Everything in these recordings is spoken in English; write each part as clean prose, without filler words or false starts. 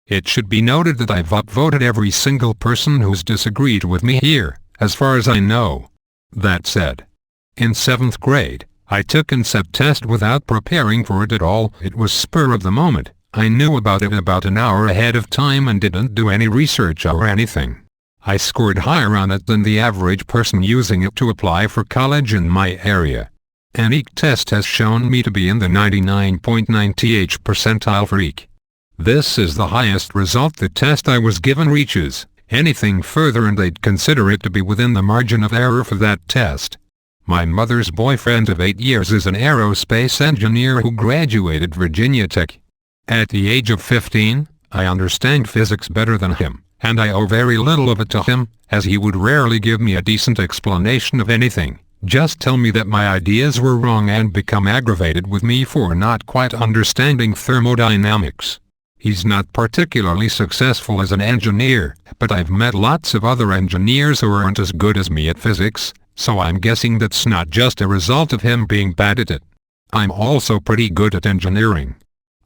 It should be noted that I've upvoted every single person who's disagreed with me here, as far as I know. That said, in 7th grade, I took concept test without preparing for it at all. It was spur of the moment. I knew about it about an hour ahead of time and didn't do any research or anything. I scored higher on it than the average person using it to apply for college in my area. An EEC test has shown me to be in the 99.98th percentile for EEC. This is the highest result the test I was given reaches. Anything further and they'd consider it to be within the margin of error for that test. My mother's boyfriend of 8 years is an aerospace engineer who graduated Virginia Tech. At the age of 15, I understand physics better than him, and I owe very little of it to him, as he would rarely give me a decent explanation of anything, just tell me that my ideas were wrong and become aggravated with me for not quite understanding thermodynamics. He's not particularly successful as an engineer, but I've met lots of other engineers who aren't as good as me at physics, so I'm guessing that's not just a result of him being bad at it. I'm also pretty good at engineering.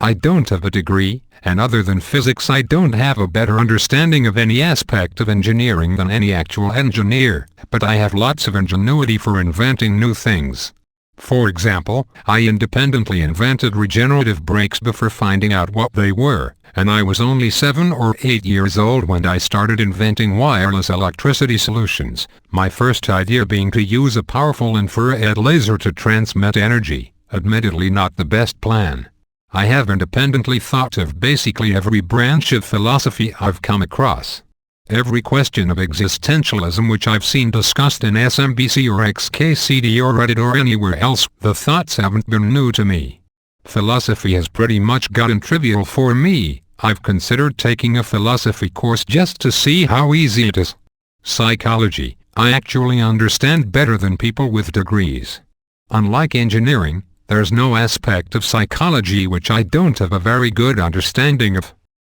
I don't have a degree, and other than physics I don't have a better understanding of any aspect of engineering than any actual engineer, but I have lots of ingenuity for inventing new things. For example, I independently invented regenerative brakes before finding out what they were, and I was only 7 or 8 years old when I started inventing wireless electricity solutions, my first idea being to use a powerful infrared laser to transmit energy, admittedly not the best plan. I have independently thought of basically every branch of philosophy I've come across. Every question of existentialism which I've seen discussed in SMBC or XKCD or Reddit or anywhere else, the thoughts haven't been new to me. Philosophy has pretty much gotten trivial for me. I've considered taking a philosophy course just to see how easy it is. Psychology, I actually understand better than people with degrees. Unlike engineering, there's no aspect of psychology which I don't have a very good understanding of.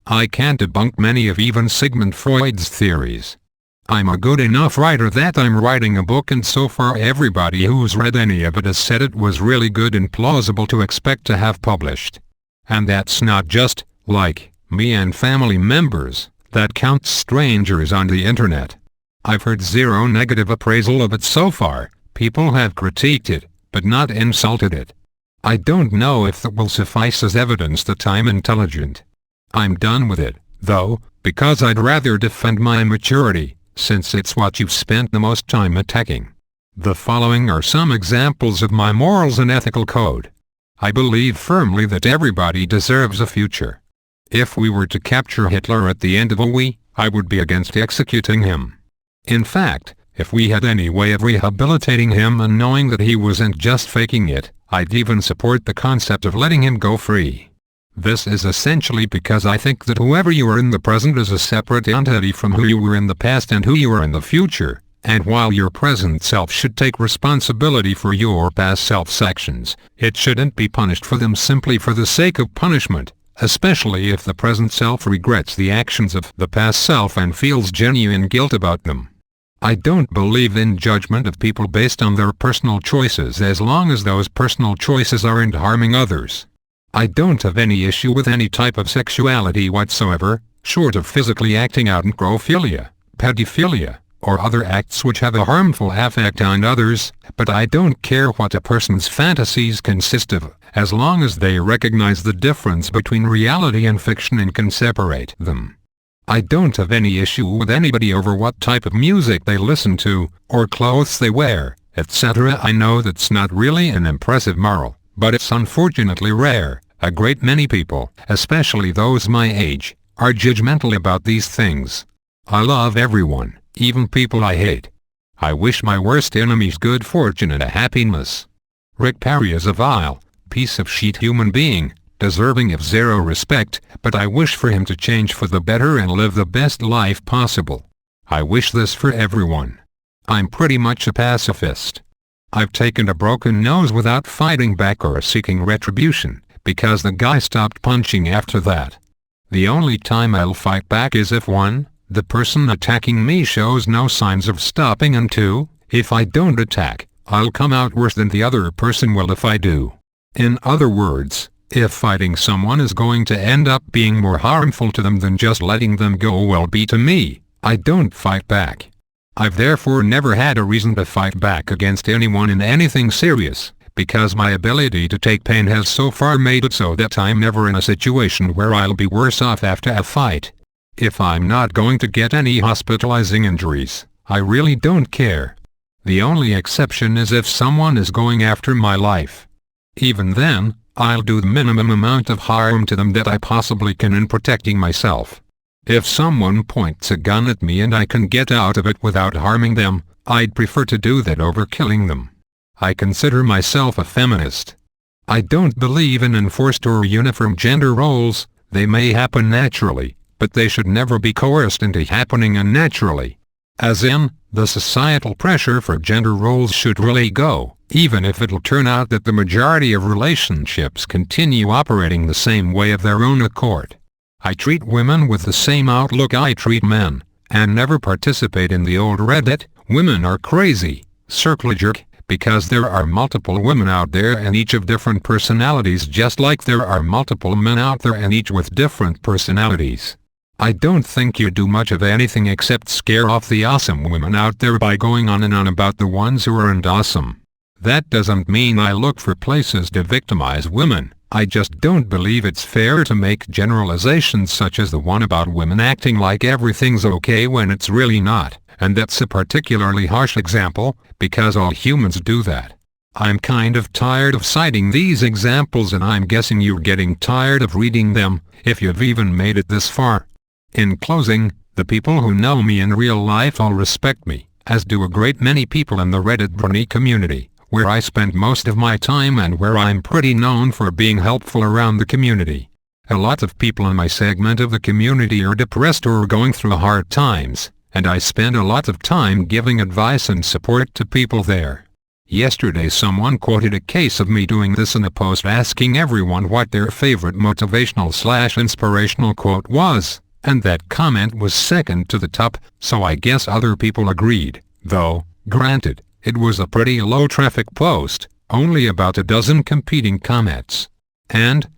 I can't debunk many of even Sigmund Freud's theories. I'm a good enough writer that I'm writing a book, and so far everybody who's read any of it has said it was really good and plausible to expect to have published. And that's not just, like, me and family members, that counts strangers on the internet. I've heard zero negative appraisal of it so far. People have critiqued it, but not insulted it. I don't know if that will suffice as evidence that I'm intelligent. I'm done with it, though, because I'd rather defend my immaturity, since it's what you've spent the most time attacking. The following are some examples of my morals and ethical code. I believe firmly that everybody deserves a future. If we were to capture Hitler at the end of a week, I would be against executing him. In fact, if we had any way of rehabilitating him and knowing that he wasn't just faking it, I'd even support the concept of letting him go free. This is essentially because I think that whoever you are in the present is a separate entity from who you were in the past and who you are in the future, and while your present self should take responsibility for your past self's actions, it shouldn't be punished for them simply for the sake of punishment, especially if the present self regrets the actions of the past self and feels genuine guilt about them. I don't believe in judgment of people based on their personal choices as long as those personal choices aren't harming others. I don't have any issue with any type of sexuality whatsoever, short of physically acting out necrophilia, pedophilia, or other acts which have a harmful effect on others, but I don't care what a person's fantasies consist of, as long as they recognize the difference between reality and fiction and can separate them. I don't have any issue with anybody over what type of music they listen to, or clothes they wear, etc. I know that's not really an impressive moral, but it's unfortunately rare. A great many people, especially those my age, are judgmental about these things. I love everyone, even people I hate. I wish my worst enemies good fortune and a happiness. Rick Perry is a vile, piece of shit human being, deserving of zero respect, but I wish for him to change for the better and live the best life possible. I wish this for everyone. I'm pretty much a pacifist. I've taken a broken nose without fighting back or seeking retribution, because the guy stopped punching after that. The only time I'll fight back is if 1, the person attacking me shows no signs of stopping, and 2, if I don't attack, I'll come out worse than the other person will if I do. In other words, If fighting someone is going to end up being more harmful to them than just letting them go, well, be to me, I don't fight back. I've therefore never had a reason to fight back against anyone in anything serious, because my ability to take pain has so far made it so that I'm never in a situation where I'll be worse off after a fight. If I'm not going to get any hospitalizing injuries, I really don't care. The only exception is if someone is going after my life. Even then, I'll do the minimum amount of harm to them that I possibly can in protecting myself. If someone points a gun at me and I can get out of it without harming them, I'd prefer to do that over killing them. I consider myself a feminist. I don't believe in enforced or uniform gender roles. They may happen naturally, but they should never be coerced into happening unnaturally. As in, the societal pressure for gender roles should really go, even if it'll turn out that the majority of relationships continue operating the same way of their own accord. I treat women with the same outlook I treat men, and never participate in the old Reddit, "Women are crazy," Circlejerk, because there are multiple women out there and each of different personalities, just like there are multiple men out there and each with different personalities. I don't think you do much of anything except scare off the awesome women out there by going on and on about the ones who aren't awesome. That doesn't mean I look for places to victimize women. I just don't believe it's fair to make generalizations such as the one about women acting like everything's okay when it's really not, and that's a particularly harsh example, because all humans do that. I'm kind of tired of citing these examples, and I'm guessing you're getting tired of reading them, if you've even made it this far. In closing, the people who know me in real life all respect me, as do a great many people in the Reddit Brony community, where I spend most of my time and where I'm pretty known for being helpful around the community. A lot of people in my segment of the community are depressed or going through hard times, and I spend a lot of time giving advice and support to people there. Yesterday someone quoted a case of me doing this in a post asking everyone what their favorite motivational/inspirational quote was, and that comment was second to the top, so I guess other people agreed, though, granted, it was a pretty low-traffic post, only about a dozen competing comments. And,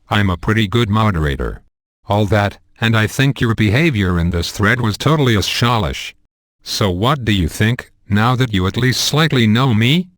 I'm a pretty good moderator. All that, and I think your behavior in this thread was totally as churlish. So what do you think, now that you at least slightly know me?